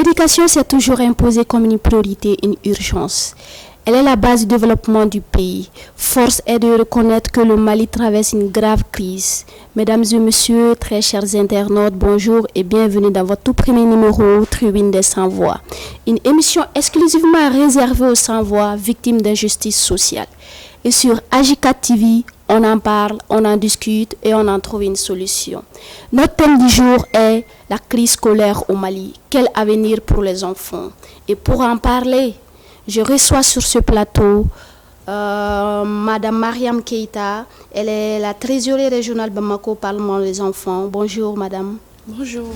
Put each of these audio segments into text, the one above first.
L'éducation s'est toujours imposée comme une priorité, une urgence. Elle est la base du développement du pays. Force est de reconnaître que le Mali traverse une grave crise. Mesdames et messieurs, très chers internautes, bonjour et bienvenue dans votre tout premier numéro Tribune des Sans-Voix. Une émission exclusivement réservée aux sans-voix victimes d'injustice sociale. Et sur AJ4 TV, on en parle, on en discute et on en trouve une solution. Notre thème du jour est la crise scolaire au Mali. Quel avenir pour les enfants? Et pour en parler, je reçois sur ce plateau Madame Mariam Keïta. Elle est la trésorière régionale Bamako Parlement des enfants. Bonjour Madame. Bonjour.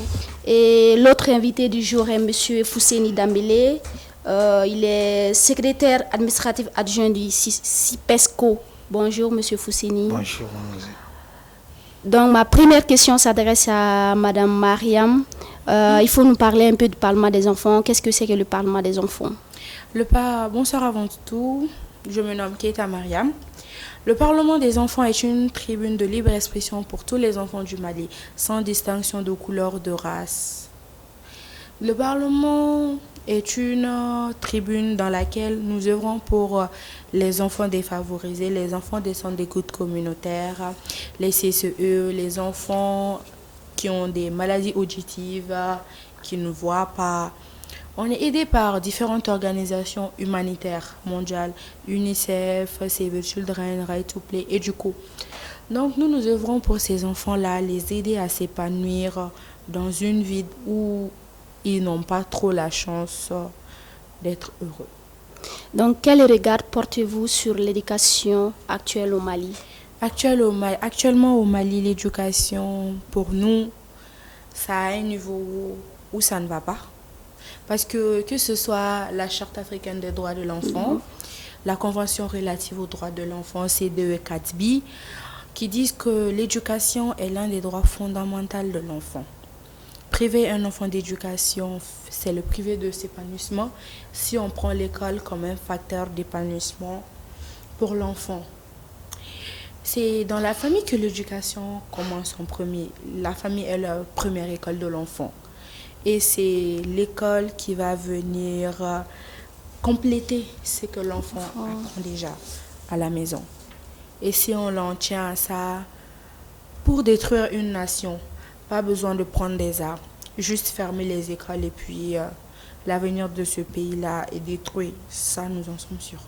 Et l'autre invité du jour est Monsieur Fousseni Dambélé. Il est secrétaire administratif adjoint du CIPESCO. Bonjour Monsieur Fousseni. Bonjour. Donc ma première question s'adresse à Madame Mariam. Il faut nous parler un peu du Parlement des enfants. Qu'est-ce que c'est que le Parlement des enfants? Bonsoir avant tout, je me nomme Keïta Mariam. Le Parlement des enfants est une tribune de libre expression pour tous les enfants du Mali, sans distinction de couleur, de race. Le Parlement est une tribune dans laquelle nous œuvrons pour les enfants défavorisés, les enfants des centres d'écoute communautaires, les CCE, les enfants qui ont des maladies auditives, qui ne voient pas. On est aidé par différentes organisations humanitaires mondiales, UNICEF, Save the Children, Right to Play et du coup. Donc nous œuvrons pour ces enfants-là, les aider à s'épanouir dans une vie où ils n'ont pas trop la chance d'être heureux. Donc quel regard portez-vous sur l'éducation actuelle au Mali? Actuellement au Mali, l'éducation, pour nous, ça a un niveau où ça ne va pas. Parce que ce soit la Charte africaine des droits de l'enfant, la Convention relative aux droits de l'enfant, CEDAW et 4B, qui disent que l'éducation est l'un des droits fondamentaux de l'enfant. Priver un enfant d'éducation, c'est le priver de s'épanouissement si on prend l'école comme un facteur d'épanouissement pour l'enfant. C'est dans la famille que l'éducation commence en premier. La famille est la première école de l'enfant. Et c'est l'école qui va venir compléter ce que l'enfant apprend déjà à la maison. Et si on l'en tient à ça, pour détruire une nation, pas besoin de prendre des armes, juste fermer les écoles et puis l'avenir de ce pays-là est détruit. Ça, nous en sommes sûrs.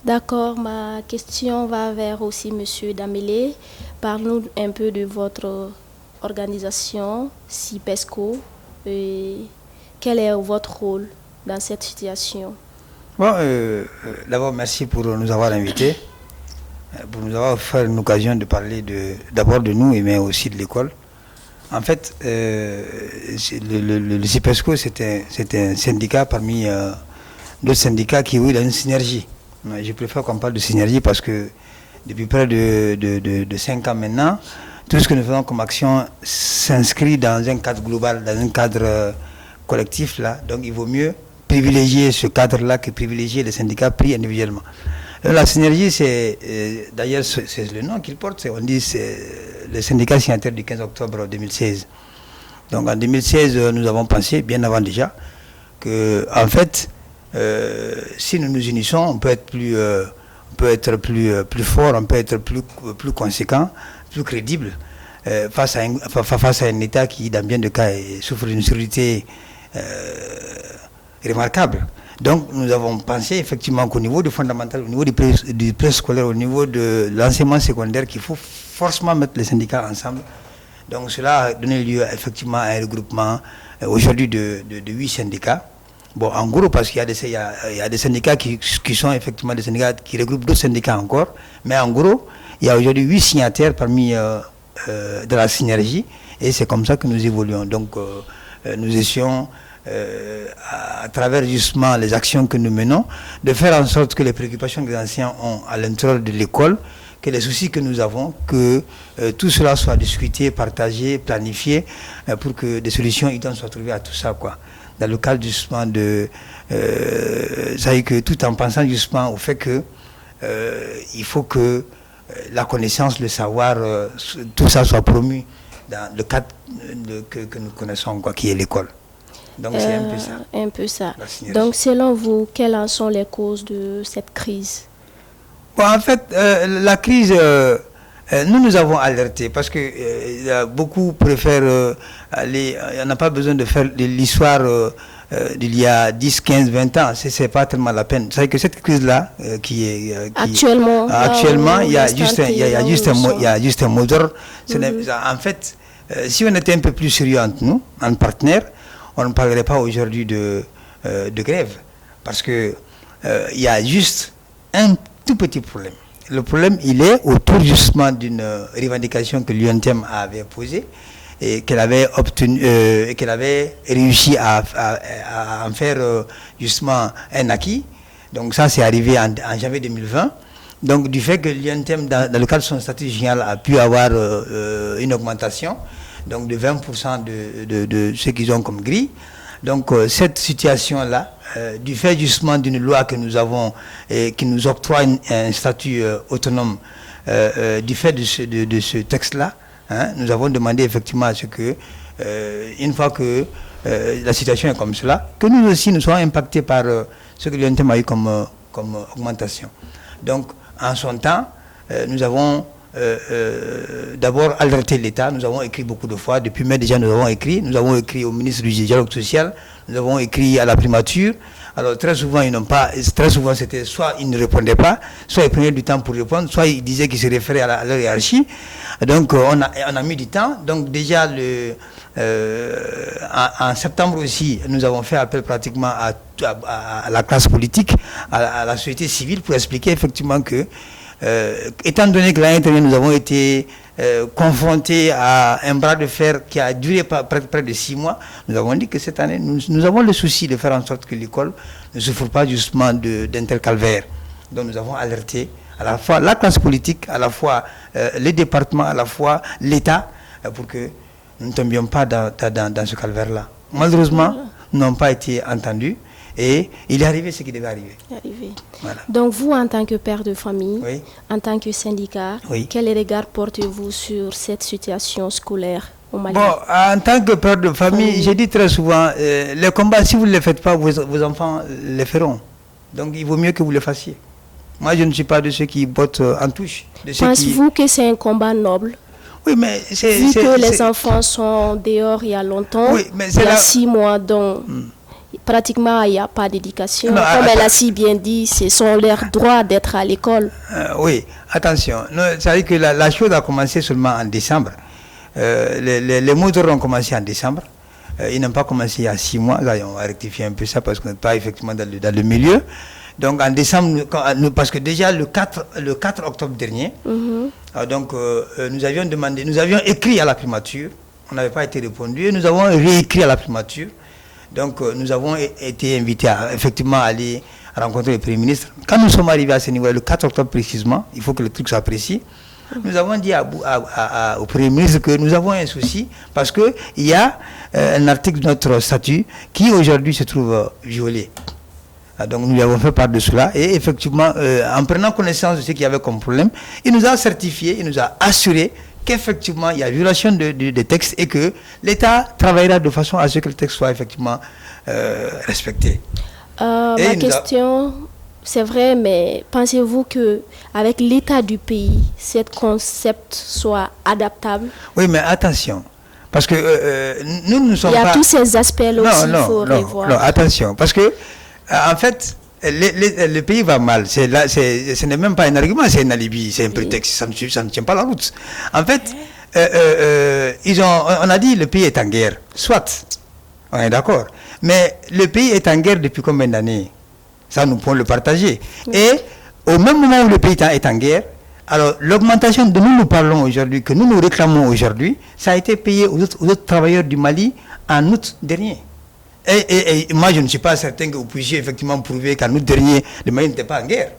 D'accord, ma question va vers aussi Monsieur Dambélé. Parle-nous un peu de votre organisation, CIPESCO, et quel est votre rôle dans cette situation? Bon, d'abord, merci pour nous avoir invités, pour nous avoir fait une occasion de parler d'abord de nous, mais aussi de l'école. En fait, le CIPESCO, c'est un syndicat parmi d'autres syndicats qui, oui, il a une synergie. Je préfère qu'on parle de synergie parce que depuis près de 5 ans maintenant, tout ce que nous faisons comme action s'inscrit dans un cadre global, dans un cadre collectif là. Donc il vaut mieux privilégier ce cadre-là que privilégier les syndicats pris individuellement. La synergie, c'est d'ailleurs c'est le nom qu'il porte. On dit c'est le syndicat signataire du 15 octobre 2016. Donc en 2016, nous avons pensé, bien avant déjà, que en fait, si nous nous unissons, on peut être plus fort, on peut être plus conséquent, plus crédible face à un État qui, dans bien de cas, souffre d'une sécurité remarquable. Donc, nous avons pensé effectivement qu'au niveau du fondamental, au niveau du préscolaire, au niveau de l'enseignement secondaire, qu'il faut forcément mettre les syndicats ensemble. Donc, cela a donné lieu effectivement à un regroupement aujourd'hui de 8 syndicats. Bon, en gros, parce qu'il y a des syndicats qui sont effectivement des syndicats qui regroupent d'autres syndicats encore, mais en gros, il y a aujourd'hui 8 signataires parmi de la synergie, et c'est comme ça que nous évoluons. Donc, nous essayons, à travers justement les actions que nous menons, de faire en sorte que les préoccupations que les enseignants ont à l'intérieur de l'école, que les soucis que nous avons, que tout cela soit discuté, partagé, planifié, pour que des solutions idéales soient trouvées à tout ça, quoi. Dans le cadre justement de... ça veut dire que tout en pensant justement au fait que il faut que la connaissance, le savoir, tout ça soit promu dans le cadre que nous connaissons, quoi, qui est l'école. Donc c'est un peu ça. Un peu ça. Donc selon vous, quelles en sont les causes de cette crise? Bon, en fait, la crise, nous avons alerté parce que beaucoup préfèrent aller, on n'a pas besoin de faire de l'histoire d'il y a 10, 15, 20 ans, c'est pas tellement la peine. C'est que cette crise-là, actuellement, il y a juste un mot d'ordre. En fait, si on était un peu plus sérieux entre nous, en partenaires, on ne parlerait pas aujourd'hui de grève. Parce que il y a juste un tout petit problème. Le problème, il est autour justement d'une revendication que l'UNTM avait posée et qu'elle avait obtenu, qu'elle avait réussi à en faire justement un acquis. Donc ça, c'est arrivé en janvier 2020. Donc du fait que l'UNTM, dans le cadre de son statut général, a pu avoir une augmentation donc de 20% de ce qu'ils ont comme grille. Donc cette situation-là, du fait justement d'une loi que nous avons et qui nous octroie un statut autonome, du fait de ce texte-là, hein, nous avons demandé effectivement à ce que, une fois que la situation est comme cela, que nous aussi nous soyons impactés par ce que l'UNTM a eu comme augmentation. Donc en son temps, nous avons d'abord alerté l'État. Nous avons écrit beaucoup de fois. Depuis mai déjà, nous avons écrit au ministre du Dialogue social, nous avons écrit à la primature. Alors très souvent, c'était soit ils ne répondaient pas, soit ils prenaient du temps pour répondre, soit ils disaient qu'ils se référaient à leur hiérarchie. Donc on a mis du temps. Donc déjà en septembre aussi, nous avons fait appel pratiquement à la classe politique, à la société civile, pour expliquer effectivement que étant donné que l'année dernière nous avons été confrontés à un bras de fer qui a duré près de 6 mois, nous avons dit que cette année nous avons le souci de faire en sorte que l'école ne souffre pas justement d'un tel calvaire. Donc nous avons alerté à la fois la classe politique, à la fois les départements, à la fois l'État, pour que nous ne tombions pas dans ce calvaire-là. Malheureusement, nous n'avons pas été entendus. Et il est arrivé ce qui devait arriver. Voilà. Donc vous, en tant que père de famille, oui, en tant que syndicat, oui, quel regard portez-vous sur cette situation scolaire au Mali? Bon, en tant que père de famille, j'ai dit très souvent, les combats, si vous ne les faites pas, vos enfants les feront. Donc il vaut mieux que vous les fassiez. Moi, je ne suis pas de ceux qui bottent en touche. Pensez-vous que c'est un combat noble? Oui, mais vu que les enfants sont dehors il y a longtemps, oui, mais il y a 6 mois, donc... pratiquement, il n'y a pas d'éducation. Comme elle a si bien dit, ce sont leurs droits d'être à l'école. Oui, attention. C'est-à-dire que la chose a commencé seulement en décembre. Les mots d'ordre ont commencé en décembre. Ils n'ont pas commencé il y a 6 mois. Là, on va rectifier un peu ça parce qu'on n'est pas effectivement dans le milieu. Donc en décembre, parce que déjà le 4 octobre dernier, donc, nous avions écrit à la primature. On n'avait pas été répondu. Et nous avons réécrit à la primature. Donc nous avons été invités à effectivement aller rencontrer le Premier ministre. Quand nous sommes arrivés à ce niveau, le 4 octobre précisément, il faut que le truc soit précis, nous avons dit au Premier ministre que nous avons un souci parce qu'il y a un article de notre statut qui aujourd'hui se trouve violé. Donc nous lui avons fait part de cela et effectivement, en prenant connaissance de ce qu'il y avait comme problème, il nous a certifié, il nous a assuré qu'effectivement il y a violation des textes et que l'État travaillera de façon à ce que le texte soit effectivement respecté. Ma question, c'est vrai, mais pensez-vous qu'avec l'état du pays, ce concept soit adaptable? Oui, mais attention, parce que nous ne sommes pas... Il y a tous ces aspects-là aussi qu'il faut revoir. Non, attention, parce que en fait, le pays va mal. Ce n'est même pas un argument, c'est un alibi, c'est un prétexte. Ça ne tient pas la route. En fait, on a dit le pays est en guerre. Soit, on est d'accord. Mais le pays est en guerre depuis combien d'années? Ça, nous pouvons le partager. Et au même moment où le pays est en guerre, alors l'augmentation dont nous parlons aujourd'hui, que nous réclamons aujourd'hui, ça a été payé aux autres travailleurs du Mali en août dernier. Et moi, je ne suis pas certain que vous puissiez effectivement prouver qu'en août dernier, le Mali n'était pas en guerre.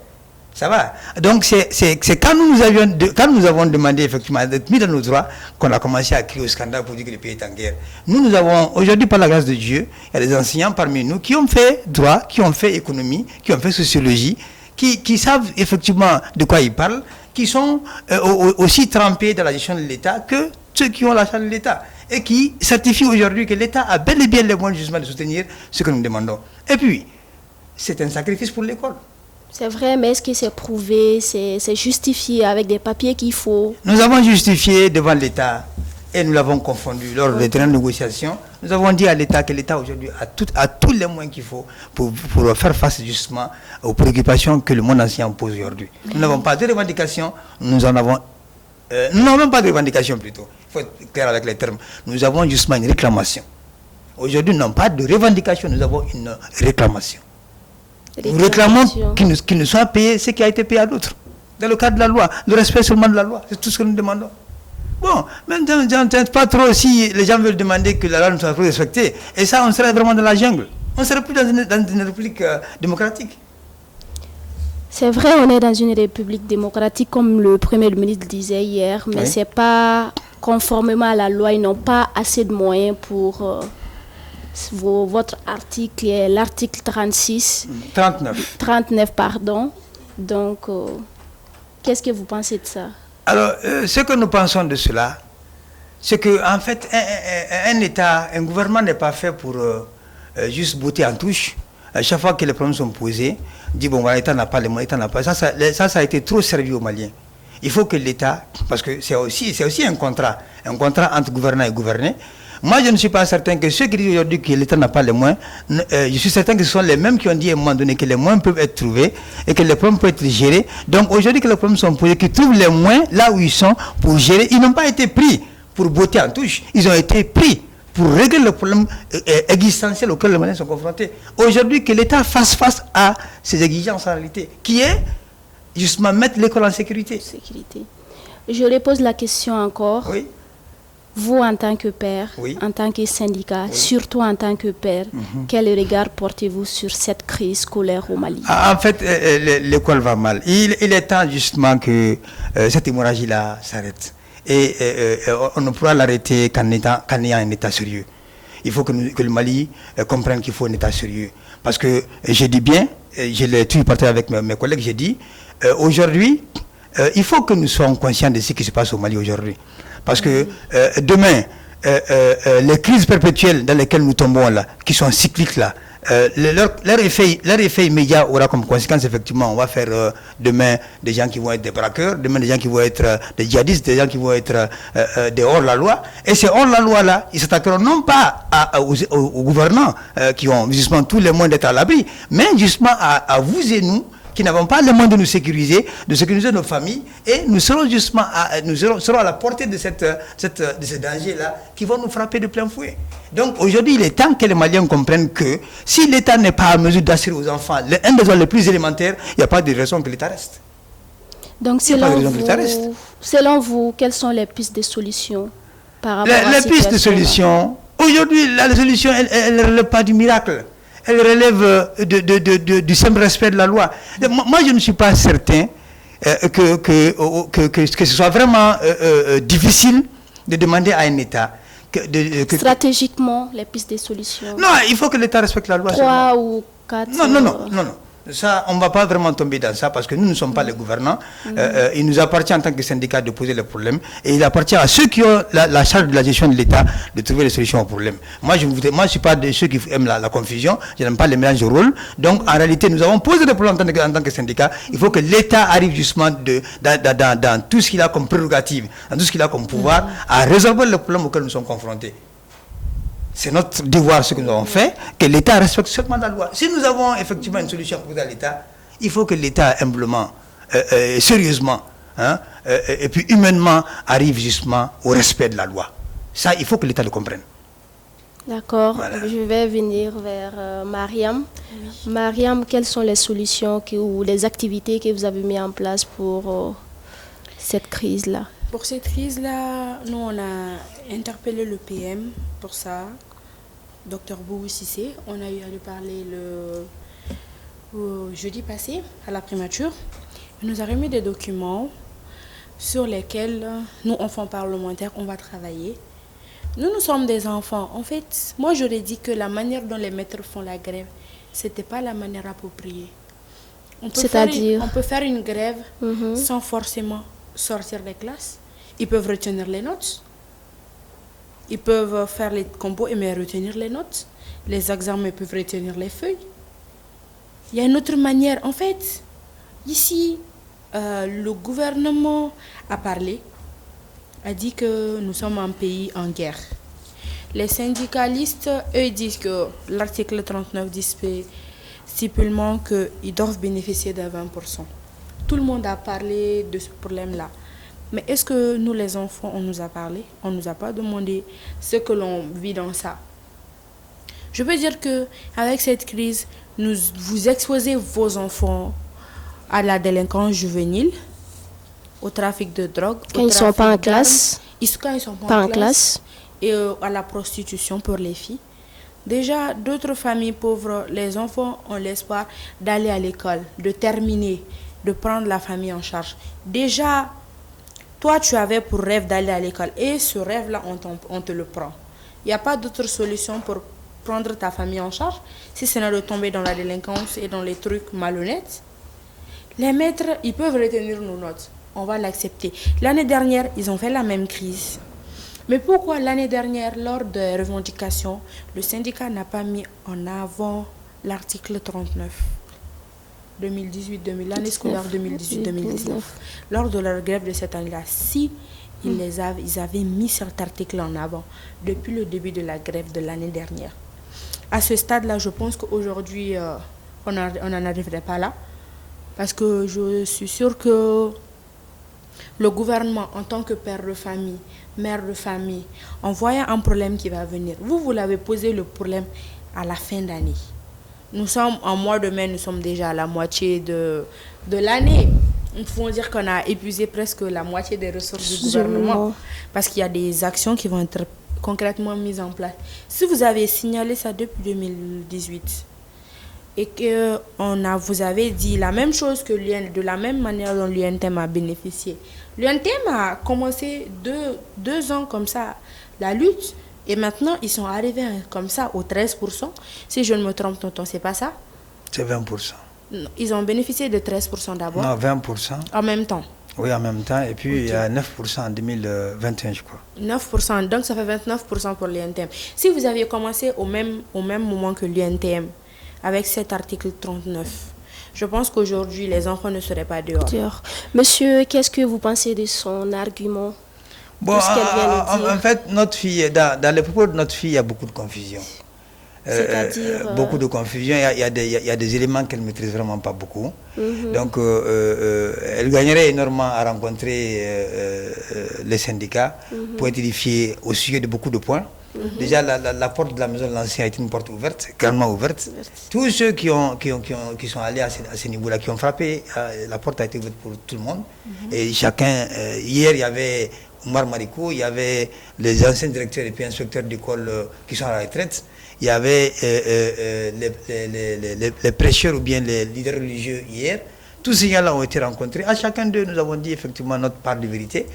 Ça va. Donc, c'est quand nous avons demandé effectivement d'être mis dans nos droits qu'on a commencé à crier au scandale pour dire que le pays est en guerre. Nous avons, aujourd'hui, par la grâce de Dieu, il y a des enseignants parmi nous qui ont fait droit, qui ont fait économie, qui ont fait sociologie, qui savent effectivement de quoi ils parlent, qui sont aussi trempés dans la gestion de l'État que ceux qui ont la charge de l'État. et qui certifie aujourd'hui que l'État a bel et bien les moyens justement de soutenir ce que nous demandons. Et puis, c'est un sacrifice pour l'école. C'est vrai, mais est-ce que c'est prouvé, c'est justifié avec des papiers qu'il faut? Nous avons justifié devant l'État et nous l'avons confondu lors des dernières négociations. Nous avons dit à l'État que l'État aujourd'hui a tous les moyens qu'il faut pour faire face justement aux préoccupations que le monde enseignant pose aujourd'hui. Nous n'avons pas de revendications, nous n'avons même pas de revendications plutôt. Il faut être clair avec les termes. Nous avons justement une réclamation. Aujourd'hui, nous n'avons pas de revendication, nous avons une réclamation. Nous réclamons qu'il nous soit payé ce qui a été payé à d'autres. Dans le cadre de la loi, le respect seulement de la loi, c'est tout ce que nous demandons. Bon, maintenant, je n'entends pas trop si les gens veulent demander que la loi ne soit plus respectée. Et ça, on serait vraiment dans la jungle. On ne serait plus dans une république démocratique. C'est vrai, on est dans une république démocratique, comme le Premier ministre disait hier, mais c'est pas conformément à la loi. Ils n'ont pas assez de moyens pour votre article, l'article 39, pardon. Donc, qu'est-ce que vous pensez de ça? Alors, ce que nous pensons de cela, c'est que en fait, un État, un gouvernement n'est pas fait pour juste botter en touche. À chaque fois que les problèmes sont posés, dit bon, voilà, l'État n'a pas les moyens, l'État n'a pas. Ça a été trop servi aux Maliens. Il faut que l'État, parce que c'est aussi un contrat entre gouvernant et gouverné. Moi, je ne suis pas certain que ceux qui disent aujourd'hui que l'État n'a pas les moyens, je suis certain que ce sont les mêmes qui ont dit à un moment donné que les moyens peuvent être trouvés et que les problèmes peuvent être gérés. Donc aujourd'hui que les problèmes sont posés, qu'ils trouvent les moyens là où ils sont pour gérer, ils n'ont pas été pris pour botter en touche, ils ont été pris pour régler le problème existentiel auquel les Maliens sont confrontés. Aujourd'hui, que l'État fasse face à ces exigences en réalité, qui est justement mettre l'école en sécurité. Je repose la question encore. Oui. Vous, en tant que père, en tant que syndicat, surtout en tant que père, quel regard portez-vous sur cette crise scolaire au Mali? En fait, l'école va mal. Il est temps justement que cette hémorragie-là s'arrête. Et on ne pourra l'arrêter qu'en ayant un État sérieux. Il faut que le Mali comprenne qu'il faut un État sérieux. Parce que, je dis bien, je l'ai toujours partagé avec mes collègues, j'ai dit, aujourd'hui, il faut que nous soyons conscients de ce qui se passe au Mali aujourd'hui. Parce que demain, les crises perpétuelles dans lesquelles nous tombons là, qui sont cycliques là, leur effet immédiat aura comme conséquence effectivement, on va faire demain des gens qui vont être des braqueurs, demain des gens qui vont être des djihadistes, des gens qui vont être des hors-la-loi. Et ces hors-la-loi là, ils s'attaqueront non pas aux gouvernants qui ont justement tous les moyens d'être à l'abri, mais justement à vous et nous, qui n'avons pas le moyen de nous sécuriser, de sécuriser nos familles, et nous serons justement serons à la portée de ces dangers-là qui vont nous frapper de plein fouet. Donc aujourd'hui, il est temps que les Maliens comprennent que si l'État n'est pas à mesure d'assurer aux enfants un besoin le plus élémentaire, il n'y a pas de raison que l'État reste. Donc selon vous, quelles sont les pistes de solutions par rapport à les pistes de solutions, aujourd'hui, la solution, elle ne relève pas du miracle. Elle relève du simple respect de la loi. Moi, je ne suis pas certain que ce soit vraiment difficile de demander à un État. Stratégiquement, les pistes de solutions. Non, il faut que l'État respecte la loi. 3 ou 4. Non. Ça, on ne va pas vraiment tomber dans ça parce que nous ne sommes pas les gouvernants. Il nous appartient en tant que syndicat de poser les problèmes et il appartient à ceux qui ont la charge de la gestion de l'État de trouver les solutions aux problèmes. Moi, je ne suis pas de ceux qui aiment la confusion, je n'aime pas les mélanges de rôles. Donc, en réalité, nous avons posé des problèmes en tant que syndicat. Il faut que l'État arrive justement dans tout ce qu'il a comme prérogative, dans tout ce qu'il a comme pouvoir, à résoudre les problèmes auxquels nous sommes confrontés. C'est notre devoir, ce que nous avons fait, que l'État respecte seulement la loi. Si nous avons effectivement une solution pour l'État, il faut que l'État humblement, sérieusement, et puis humainement arrive justement au respect de la loi. Ça, il faut que l'État le comprenne. D'accord. Voilà. Je vais venir vers Mariam. Oui. Mariam, quelles sont les solutions ou les activités que vous avez mises en place pour cette crise-là? Pour cette crise-là, nous, on a interpellé le PM pour ça, Dr Boubou Cissé. On a eu à lui parler le jeudi passé, à la primature. Il nous a remis des documents sur lesquels nous, enfants parlementaires, on va travailler. Nous sommes des enfants. En fait, moi, j'aurais dit que la manière dont les maîtres font la grève, ce n'était pas la manière appropriée. C'est-à-dire? On peut faire une grève sans forcément sortir des classes. Ils peuvent retenir les notes. Ils peuvent faire les compos et mais retenir les notes. Les examens peuvent retenir les feuilles. Il y a une autre manière. En fait, ici, le gouvernement a parlé, a dit que nous sommes un pays en guerre. Les syndicalistes, eux, disent que l'article 39 stipulement qu'ils doivent bénéficier de 20%. Tout le monde a parlé de ce problème-là. Mais est-ce que nous, les enfants, on nous a parlé? On ne nous a pas demandé ce que l'on vit dans ça. Je peux dire qu'avec cette crise, vous exposez vos enfants à la délinquance juvénile, au trafic de drogue, quand ils ne sont pas en classe, quand ils sont pas en classe, et à la prostitution pour les filles. Déjà, d'autres familles pauvres, les enfants ont l'espoir d'aller à l'école, de terminer, de prendre la famille en charge. Déjà, toi, tu avais pour rêve d'aller à l'école et ce rêve-là, on te le prend. Il n'y a pas d'autre solution pour prendre ta famille en charge si ce n'est de tomber dans la délinquance et dans les trucs malhonnêtes. Les maîtres, ils peuvent retenir nos notes. On va l'accepter. L'année dernière, ils ont fait la même crise. Mais pourquoi l'année dernière, lors des revendications, le syndicat n'a pas mis en avant l'article 39 l'année scolaire 2018-2019. Lors de leur grève de cette année-là, si ils avaient mis cet article en avant depuis le début de la grève de l'année dernière. À ce stade-là, je pense qu'aujourd'hui, on n'en arriverait pas là. Parce que je suis sûre que le gouvernement, en tant que père de famille, mère de famille, en voyant un problème qui va venir, vous l'avez posé le problème à la fin d'année. Nous sommes en mois de mai, nous sommes déjà à la moitié de l'année. Il faut dire qu'on a épuisé presque la moitié des ressources du gouvernement parce qu'il y a des actions qui vont être concrètement mises en place. Si vous avez signalé ça depuis 2018 et que vous avez dit la même chose que de la même manière dont l'UNTM a bénéficié. L'UNTM a commencé deux ans comme ça, la lutte. Et maintenant, ils sont arrivés comme ça au 13%. Si je ne me trompe, tonton, c'est pas ça? C'est 20%. Non, ils ont bénéficié de 13% d'abord. Non, 20%. En même temps. Oui, en même temps. Et puis, il y a 9% en 2021, je crois. 9%. Donc, ça fait 29% pour l'UNTM. Si vous aviez commencé au même moment que l'UNTM, avec cet article 39, je pense qu'aujourd'hui, les enfants ne seraient pas dehors. Monsieur, qu'est-ce que vous pensez de son argument? Bon, en fait, notre fille, dans les propos de notre fille, il y a beaucoup de confusion. C'est-à-dire beaucoup de confusion. Il y a des éléments qu'elle ne maîtrise vraiment pas beaucoup. Donc, elle gagnerait énormément à rencontrer les syndicats pour être édifiée au sujet de beaucoup de points. Déjà, la porte de la maison de l'ancien est une porte ouverte, grandement ouverte. Tous ceux qui sont allés à ce niveau-là, qui ont frappé, la porte a été ouverte pour tout le monde. Et chacun, hier, il y avait Oumar Marikou, il y avait les anciens directeurs et puis inspecteurs d'école qui sont à la retraite, il y avait les prêcheurs ou bien les leaders religieux hier. Tous ces gens-là ont été rencontrés. À chacun d'eux, nous avons dit effectivement notre part de vérité.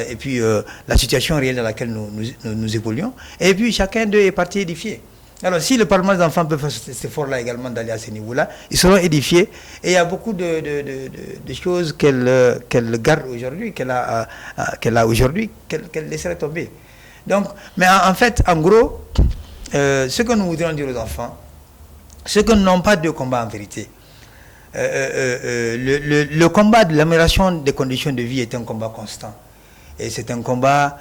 Et puis la situation réelle dans laquelle nous évoluons. Et puis chacun d'eux est parti édifié. Alors si le Parlement des enfants peut faire cet effort-là également d'aller à ce niveau-là, ils seront édifiés. Et il y a beaucoup de choses qu'elle garde aujourd'hui, qu'elle a aujourd'hui, qu'elle laisserait tomber. Donc, mais en fait, en gros, ce que nous voudrions dire aux enfants, c'est que nous n'avons pas de combat en vérité. Le combat de l'amélioration des conditions de vie est un combat constant. Et c'est un combat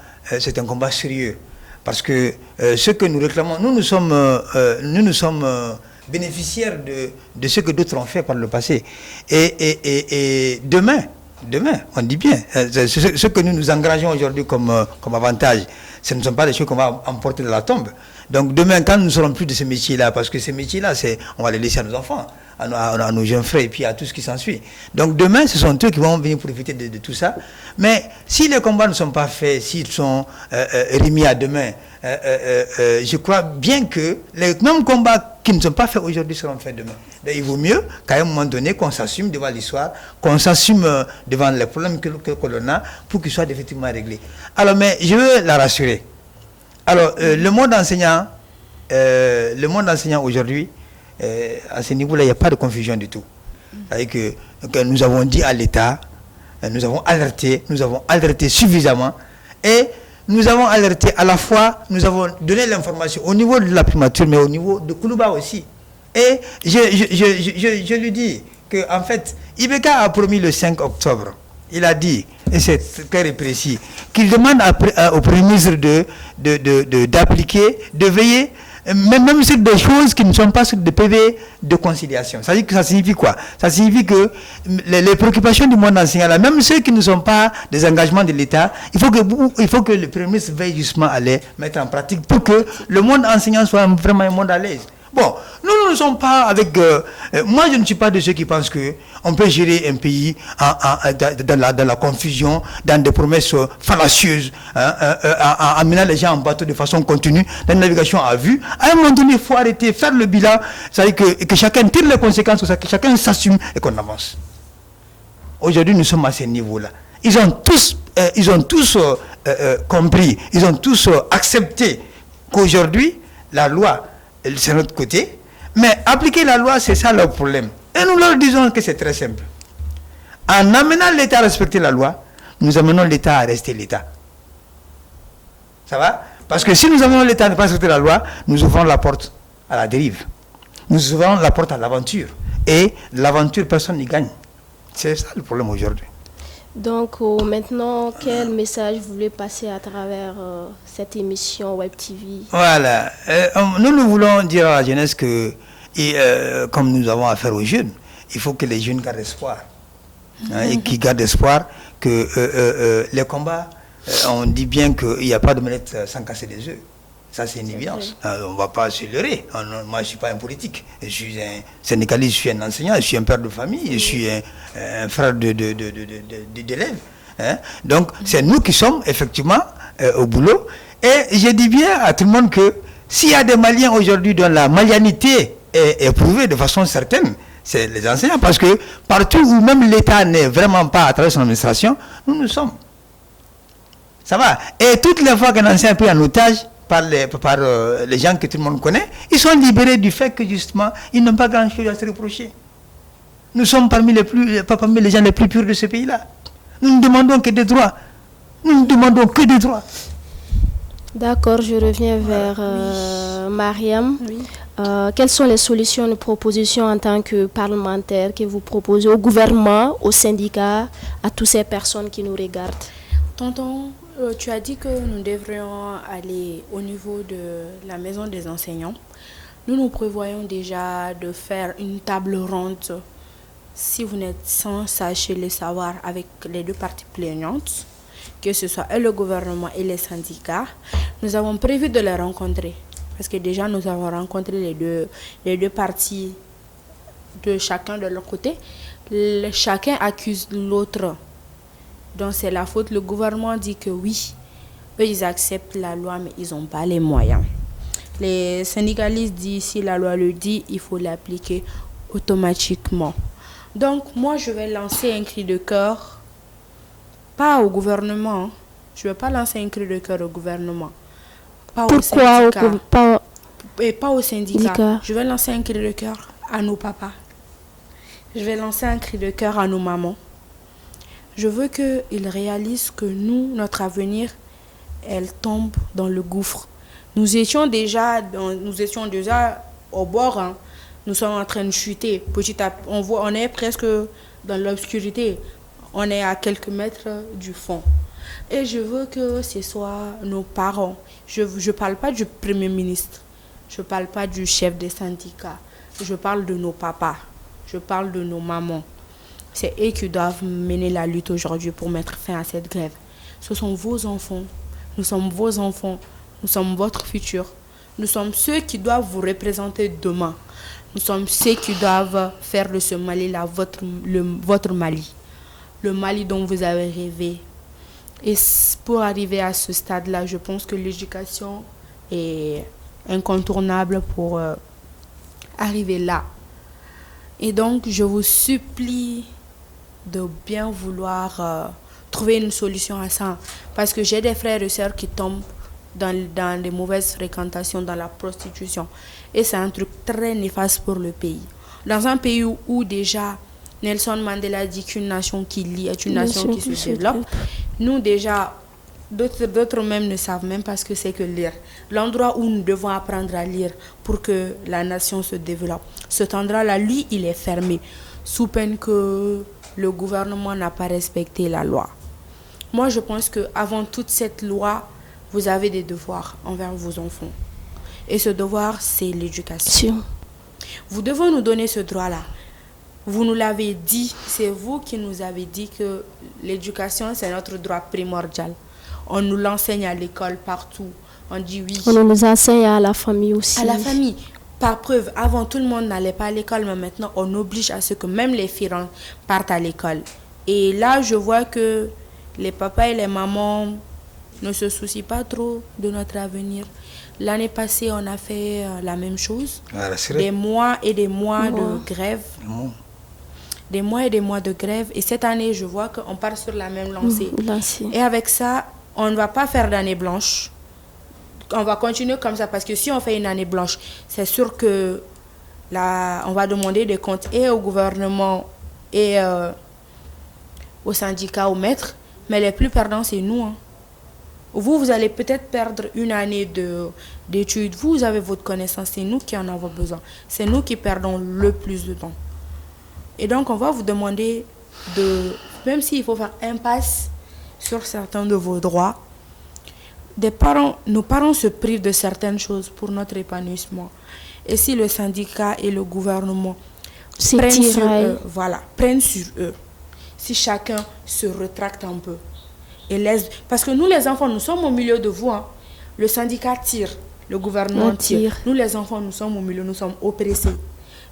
sérieux. Parce que ce que nous réclamons, nous sommes bénéficiaires de ce que d'autres ont fait par le passé. Et demain, on dit bien, ce que nous engageons aujourd'hui comme avantage, ce ne sont pas des choses qu'on va emporter de la tombe. Donc demain, quand nous ne serons plus de ce métier-là, parce que ces métiers-là, on va les laisser à nos enfants, à nos jeunes frères et puis à tout ce qui s'ensuit. Donc demain, ce sont eux qui vont venir profiter de tout ça. Mais si les combats ne sont pas faits, s'ils sont remis à demain, je crois bien que les mêmes combats qui ne sont pas faits aujourd'hui seront faits demain. Donc, il vaut mieux qu'à un moment donné, qu'on s'assume devant l'histoire, qu'on s'assume devant les problèmes que l'on a pour qu'ils soient effectivement réglés. Alors, mais je veux la rassurer. Alors, le monde enseignant aujourd'hui, à ce niveau-là, il n'y a pas de confusion du tout. C'est-à-dire que nous avons dit à l'État, nous avons alerté suffisamment, et nous avons alerté à la fois, nous avons donné l'information au niveau de la primature, mais au niveau de Koulouba aussi. Et je lui dis qu'en fait, Ibeka a promis le 5 octobre, il a dit, et c'est clair et précis, qu'il demande au Premier ministre d'appliquer, de veiller, même sur des choses qui ne sont pas sur des PV de conciliation. Ça signifie quoi? Ça signifie que les préoccupations du monde enseignant, là, même ceux qui ne sont pas des engagements de l'État, il faut que le Premier ministre veille justement à les mettre en pratique pour que le monde enseignant soit vraiment un monde à l'aise. Bon, nous ne sommes pas avec... moi, je ne suis pas de ceux qui pensent qu'on peut gérer un pays dans la confusion, dans des promesses fallacieuses, en amenant les gens en bateau de façon continue, dans la navigation à vue. À un moment donné, il faut arrêter, faire le bilan, c'est-à-dire que chacun tire les conséquences, que chacun s'assume et qu'on avance. Aujourd'hui, nous sommes à ce niveau-là. Ils ont tous compris, ils ont tous accepté qu'aujourd'hui, la loi... c'est notre côté, mais appliquer la loi, c'est ça leur problème. Et nous leur disons que c'est très simple. En amenant l'État à respecter la loi, nous amenons l'État à rester l'État. Ça va? Parce que si nous amenons l'État à ne pas respecter la loi, nous ouvrons la porte à la dérive. Nous ouvrons la porte à l'aventure. Et l'aventure, personne n'y gagne. C'est ça le problème aujourd'hui. Donc maintenant, quel message vous voulez passer à travers cette émission Web TV? Voilà. Nous voulons dire à la jeunesse que, comme nous avons affaire aux jeunes, il faut que les jeunes gardent espoir. Et qu'ils gardent espoir que les combats, on dit bien qu'il n'y a pas de manette sans casser des œufs. Ça, c'est une évidence. On ne va pas se leurrer. Moi, je ne suis pas un politique. Je suis un syndicaliste, je suis un enseignant, je suis un père de famille, je suis un frère d'élèves. Donc, c'est nous qui sommes effectivement au boulot. Et je dis bien à tout le monde que s'il y a des Maliens aujourd'hui dont la malianité est éprouvée de façon certaine, c'est les enseignants. Parce que partout où même l'État n'est vraiment pas à travers son administration, nous sommes. Ça va. Et toutes les fois qu'un enseignant est pris en otage, par les gens que tout le monde connaît, ils sont libérés du fait que justement, ils n'ont pas grand-chose à se reprocher. Nous sommes parmi les gens les plus purs de ce pays-là. Nous ne demandons que des droits. Nous ne demandons que des droits. D'accord, je reviens vers Mariam. Oui. Quelles sont les solutions, les propositions en tant que parlementaire que vous proposez au gouvernement, aux syndicats, à toutes ces personnes qui nous regardent? Tonton, tu as dit que nous devrions aller au niveau de la maison des enseignants. Nous prévoyons déjà de faire une table ronde, si vous n'êtes sans, sachez le savoir, avec les deux parties plaignantes, que ce soit le gouvernement et les syndicats. Nous avons prévu de les rencontrer, parce que déjà nous avons rencontré les deux parties de chacun de leur côté. Chacun accuse l'autre. Donc c'est la faute. Le gouvernement dit que oui, eux ils acceptent la loi mais ils n'ont pas les moyens. Les syndicalistes disent si la loi le dit, il faut l'appliquer automatiquement. Donc moi je vais lancer un cri de cœur, pas au gouvernement. Je ne vais pas lancer un cri de cœur au gouvernement. Pas Pourquoi au syndicat. Et pas au syndicat. Je vais lancer un cri de cœur à nos papas. Je vais lancer un cri de cœur à nos mamans. Je veux qu'ils réalisent que nous, notre avenir, elle tombe dans le gouffre. Nous étions déjà au bord. Hein. Nous sommes en train de chuter. On est presque dans l'obscurité. On est à quelques mètres du fond. Et je veux que ce soit nos parents. Je ne parle pas du Premier ministre. Je ne parle pas du chef des syndicats. Je parle de nos papas. Je parle de nos mamans. C'est eux qui doivent mener la lutte aujourd'hui pour mettre fin à cette grève. Ce sont vos enfants. Nous sommes vos enfants. Nous sommes votre futur. Nous sommes ceux qui doivent vous représenter demain. Nous sommes ceux qui doivent faire de ce Mali-là votre Mali. Le Mali dont vous avez rêvé. Et pour arriver à ce stade-là, je pense que l'éducation est incontournable pour arriver là. Et donc, je vous supplie de bien vouloir trouver une solution à ça. Parce que j'ai des frères et sœurs qui tombent dans des mauvaises fréquentations, dans la prostitution. Et c'est un truc très néfaste pour le pays. Dans un pays où déjà Nelson Mandela dit qu'une nation qui lit est une nation qui se développe, nous déjà, D'autres même ne savent même pas ce que c'est que lire. L'endroit où nous devons apprendre à lire pour que la nation se développe, cet endroit-là, lui, il est fermé, sous peine que le gouvernement n'a pas respecté la loi. Moi, je pense qu'avant toute cette loi, vous avez des devoirs envers vos enfants. Et ce devoir, c'est l'éducation. Vous devez nous donner ce droit-là. Vous nous l'avez dit, c'est vous qui nous avez dit que l'éducation, c'est notre droit primordial. On nous l'enseigne à l'école, partout. On dit oui. On nous enseigne à la famille aussi. À la famille. Par preuve, avant, tout le monde n'allait pas à l'école, mais maintenant, on oblige à ce que même les filles partent à l'école. Et là, je vois que les papas et les mamans ne se soucient pas trop de notre avenir. L'année passée, on a fait la même chose. Des mois et des mois de grève. Des mois et des mois de grève. Et cette année, je vois qu'on part sur la même lancée. Et avec ça, on ne va pas faire d'année blanche. On va continuer comme ça parce que si on fait une année blanche, c'est sûr que là, on va demander des comptes et au gouvernement et aux syndicats, aux maîtres. Mais les plus perdants, c'est nous. Hein. Vous allez peut-être perdre une année d'études. Vous avez votre connaissance. C'est nous qui en avons besoin. C'est nous qui perdons le plus de temps. Et donc, on va vous demander même s'il faut faire impasse sur certains de vos droits, nos parents se privent de certaines choses pour notre épanouissement. Et si le syndicat et le gouvernement prennent sur eux, si chacun se retracte un peu, parce que nous les enfants, nous sommes au milieu de vous. Hein. Le syndicat tire, le gouvernement tire. Nous les enfants, nous sommes au milieu, nous sommes oppressés.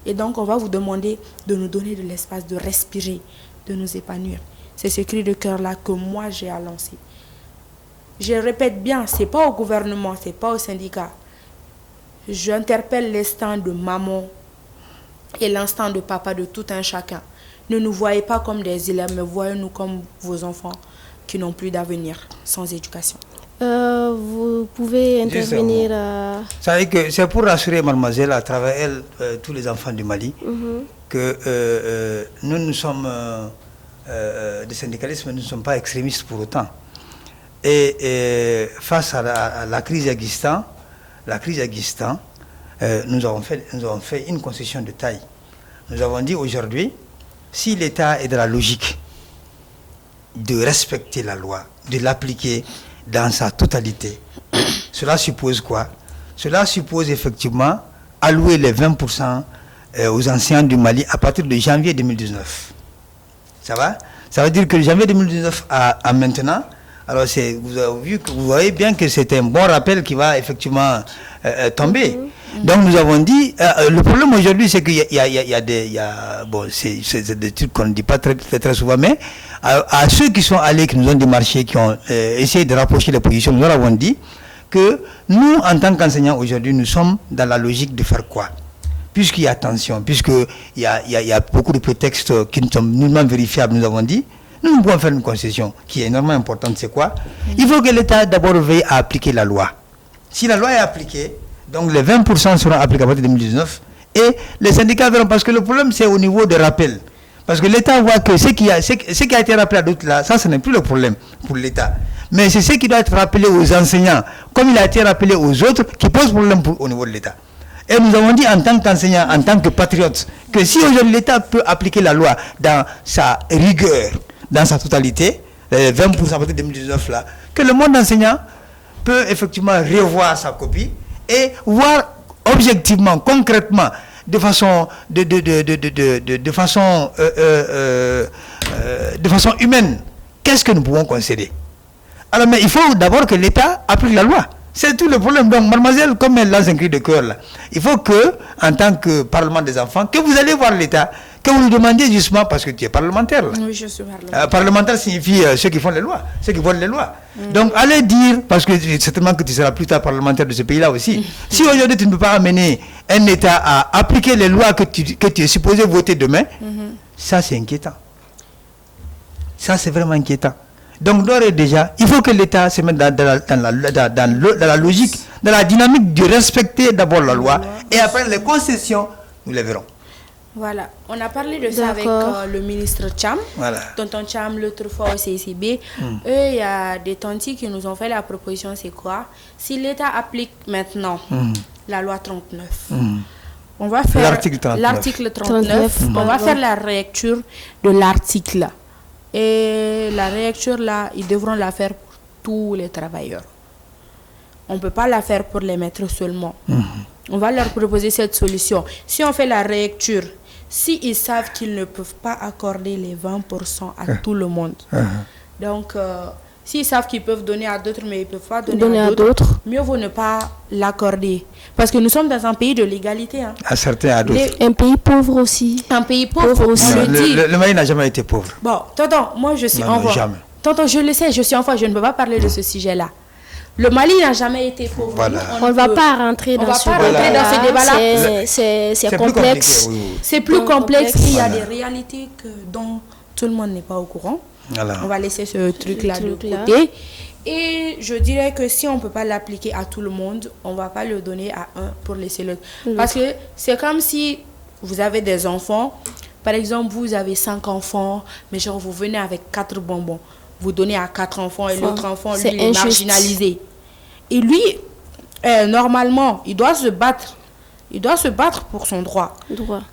Et donc, on va vous demander de nous donner de l'espace, de respirer, de nous épanouir. C'est ce cri de cœur-là que moi, j'ai à lancer. Je répète bien, ce n'est pas au gouvernement, ce n'est pas au syndicat. J'interpelle l'instinct de maman et l'instinct de papa de tout un chacun. Ne nous voyez pas comme des élèves, mais voyez-nous comme vos enfants qui n'ont plus d'avenir sans éducation. Vous pouvez intervenir. C'est pour rassurer mademoiselle, à travers elle, tous les enfants du Mali, que nous sommes des syndicalistes, mais nous ne sommes pas extrémistes pour autant. Et face à la crise existante, nous avons fait une concession de taille. Nous avons dit aujourd'hui, si l'État est dans la logique de respecter la loi, de l'appliquer dans sa totalité, cela suppose quoi? Cela suppose effectivement allouer les 20% aux anciens du Mali à partir de janvier 2019. Ça va? Ça veut dire que janvier 2019 à maintenant, alors vous voyez bien que c'est un bon rappel qui va effectivement tomber. Donc nous avons dit, le problème aujourd'hui c'est qu'il y a c'est des trucs qu'on ne dit pas très souvent, mais à ceux qui sont allés, qui nous ont démarché, qui ont essayé de rapprocher les positions, nous leur avons dit que nous, en tant qu'enseignants aujourd'hui, nous sommes dans la logique de faire quoi? Puisqu'il y a tension, puisqu'il y a beaucoup de prétextes qui ne sont nullement vérifiables, nous avons dit, nous pouvons faire une concession qui est énormément importante, c'est quoi? Il faut que l'État d'abord veille à appliquer la loi. Si la loi est appliquée, donc les 20% seront appliqués à partir de 2019 et les syndicats verront, parce que le problème c'est au niveau des rappels. Parce que l'État voit que ce qui a été rappelé à d'autres là, ça ce n'est plus le problème pour l'État. Mais c'est ce qui doit être rappelé aux enseignants, comme il a été rappelé aux autres, qui pose problème au niveau de l'État. Et nous avons dit en tant qu'enseignants, en tant que patriotes, que si aujourd'hui l'État peut appliquer la loi dans sa rigueur, dans sa totalité, les 20% à partir de 2019 là, que le monde enseignant peut effectivement revoir sa copie et voir objectivement, concrètement, de façon humaine, qu'est-ce que nous pouvons concéder. Alors, mais il faut d'abord que l'État applique la loi. C'est tout le problème. Donc, mademoiselle, comme elle lance un cri de cœur là, il faut que, en tant que parlement des enfants, que vous allez voir l'État, que vous lui demandiez justement, parce que tu es parlementaire là. Oui, je suis parlementaire. Parlementaire signifie ceux qui font les lois, ceux qui votent les lois. Donc, allez dire, parce que certainement que tu seras plus tard parlementaire de ce pays-là aussi, si aujourd'hui tu ne peux pas amener un État à appliquer les lois que tu es supposé voter demain, ça c'est inquiétant. Ça c'est vraiment inquiétant. Donc d'ores et déjà, il faut que l'État se mette dans la logique, dans la dynamique de respecter d'abord la loi et après les concessions, nous les verrons. Voilà, on a parlé de ça avec le ministre Cham, tonton Cham, l'autre fois au CICB. Eux, il y a des tantis qui nous ont fait la proposition, c'est quoi? Si l'État applique maintenant la loi 39, on va faire l'article 39, on va faire la rélecture de l'article. Et la rélecture, là, ils devront la faire pour tous les travailleurs. On ne peut pas la faire pour les maîtres seulement. On va leur proposer cette solution. Si on fait la rélecture, s'ils savent qu'ils ne peuvent pas accorder les 20% à tout le monde, donc s'ils savent qu'ils peuvent donner à d'autres, mais ils ne peuvent pas donner à d'autres, mieux vaut ne pas l'accorder. Parce que nous sommes dans un pays de l'égalité. Hein. À certains, à d'autres. Un pays pauvre aussi. Un pays pauvre aussi. Le Mali n'a jamais été pauvre. Bon, tonton, moi je suis enfant. Jamais. Tonton, je le sais, je suis enfant, je ne peux pas parler de ce sujet-là. Le Mali n'a jamais été pauvre. Voilà. On ne va pas rentrer dans ce débat-là. C'est complexe. C'est plus complexe. Il y a des réalités dont tout le monde n'est pas au courant. On va laisser ce truc-là de côté. Et je dirais que si on ne peut pas l'appliquer à tout le monde, on ne va pas le donner à un pour laisser l'autre. Parce que c'est comme si vous avez des enfants. Par exemple, vous avez 5 enfants, mais genre vous venez avec 4 bonbons. Vous donnez à 4 enfants et l'autre enfant, lui, est marginalisé. Et lui, normalement, il doit se battre. Il doit se battre pour son droit.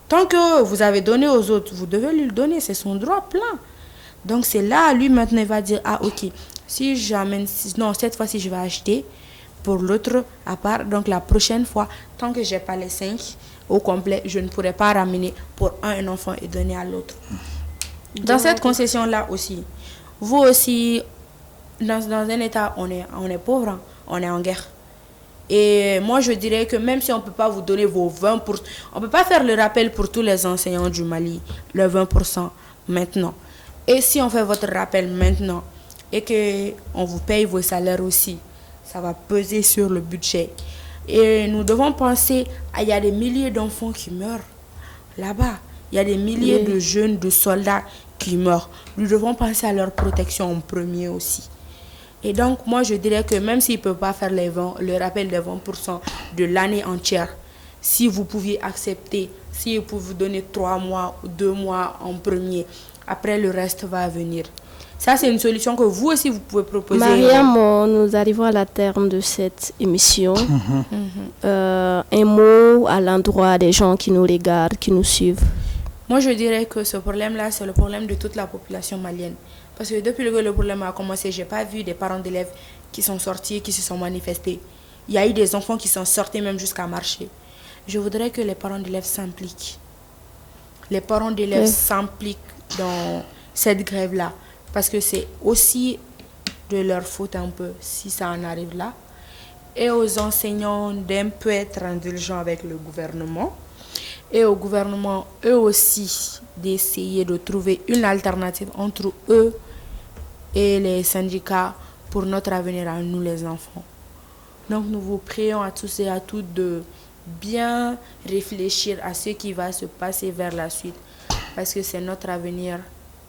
Tant que vous avez donné aux autres, vous devez lui le donner. C'est son droit plein. Donc, c'est là, lui, maintenant, il va dire, ah, ok, si j'amène... Non, cette fois-ci, je vais acheter pour l'autre à part. Donc, la prochaine fois, tant que je n'ai pas les 5 au complet, je ne pourrai pas ramener pour un enfant et donner à l'autre. Dans cette concession-là aussi, vous aussi, dans un état, on est pauvre, hein, on est en guerre. Et moi, je dirais que même si on ne peut pas vous donner vos 20%, on ne peut pas faire le rappel pour tous les enseignants du Mali, le 20% maintenant. Et si on fait votre rappel maintenant et qu'on vous paye vos salaires aussi, ça va peser sur le budget. Et nous devons penser, il y a des milliers d'enfants qui meurent là-bas. Il y a des milliers de jeunes, de soldats qui meurent. Nous devons penser à leur protection en premier aussi. Et donc, moi, je dirais que même s'ils ne peuvent pas faire le rappel des 20% de l'année entière, si vous pouviez accepter, si vous pouvez vous donner 3 mois ou 2 mois en premier, après le reste va venir. Ça, c'est une solution que vous aussi, vous pouvez proposer. Mariam, nous arrivons à la terme de cette émission. Un mot à l'endroit des gens qui nous regardent, qui nous suivent. Moi, je dirais que ce problème-là, c'est le problème de toute la population malienne. Parce que depuis que le problème a commencé, je n'ai pas vu des parents d'élèves qui sont sortis, qui se sont manifestés. Il y a eu des enfants qui sont sortis même jusqu'à marcher. Je voudrais que les parents d'élèves s'impliquent. Les parents d'élèves s'impliquent dans cette grève-là. Parce que c'est aussi de leur faute un peu si ça en arrive là. Et aux enseignants d'un peu être indulgents avec le gouvernement. Et au gouvernement, eux aussi, d'essayer de trouver une alternative entre eux et les syndicats pour notre avenir à nous les enfants. Donc nous vous prions à tous et à toutes de bien réfléchir à ce qui va se passer vers la suite. Parce que c'est notre avenir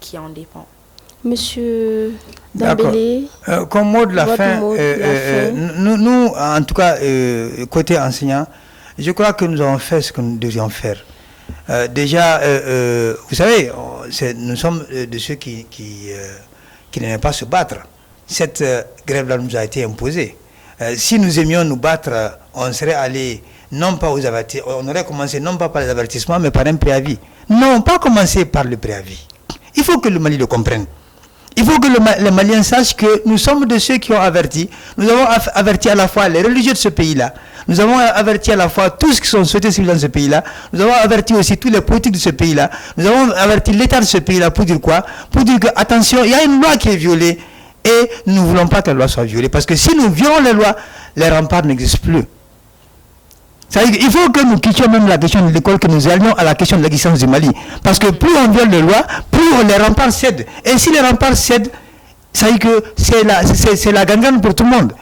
qui en dépend. Monsieur Dambélé, comme mot de la fin, nous, en tout cas, côté enseignant, je crois que nous avons fait ce que nous devions faire. Déjà, vous savez, nous sommes de ceux qui n'aiment pas se battre. Cette grève-là nous a été imposée. Si nous aimions nous battre, on serait allé, non pas aux avertissements, on aurait commencé non pas par les avertissements, mais par un préavis. Non, pas commencer par le préavis. Il faut que le Mali le comprenne. Il faut que les Maliens sachent que nous sommes de ceux qui ont averti. Nous avons averti à la fois les religieux de ce pays-là. Nous avons averti à la fois tous ceux qui sont souhaités civils dans ce pays-là. Nous avons averti aussi tous les politiques de ce pays-là. Nous avons averti l'État de ce pays-là pour dire quoi? Pour dire que, attention, il y a une loi qui est violée et nous ne voulons pas que la loi soit violée. Parce que si nous violons les lois, les remparts n'existent plus. Il faut que nous quittions même la question de l'école, que nous allions à la question de l'existence du Mali. Parce que plus on viole les lois, plus les remparts cèdent. Et si les remparts cèdent, ça veut dire que c'est la gangrène pour tout le monde.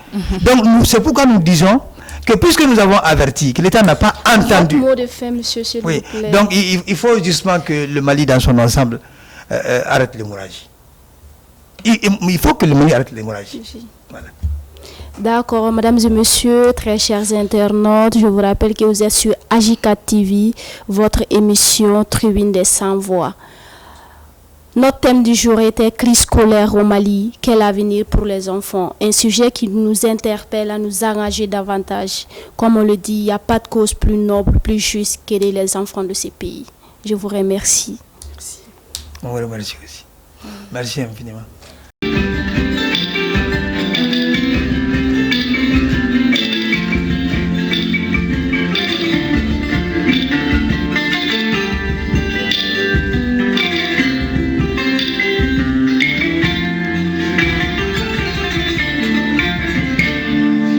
Donc c'est pourquoi nous disons que puisque nous avons averti, que l'État n'a pas entendu. Mot de fin, monsieur, s'il vous plaît. Donc il faut justement que le Mali dans son ensemble arrête l'hémorragie. Il faut que le Mali arrête l'hémorragie. Voilà. D'accord, mesdames et messieurs, très chers internautes, je vous rappelle que vous êtes sur AJK TV, votre émission Tribune des Sans-Voix. Notre thème du jour était crise scolaire au Mali, quel avenir pour les enfants? Un sujet qui nous interpelle à nous engager davantage. Comme on le dit, il n'y a pas de cause plus noble, plus juste qu'aider les enfants de ces pays. Je vous remercie. On vous remercie aussi. Merci infiniment.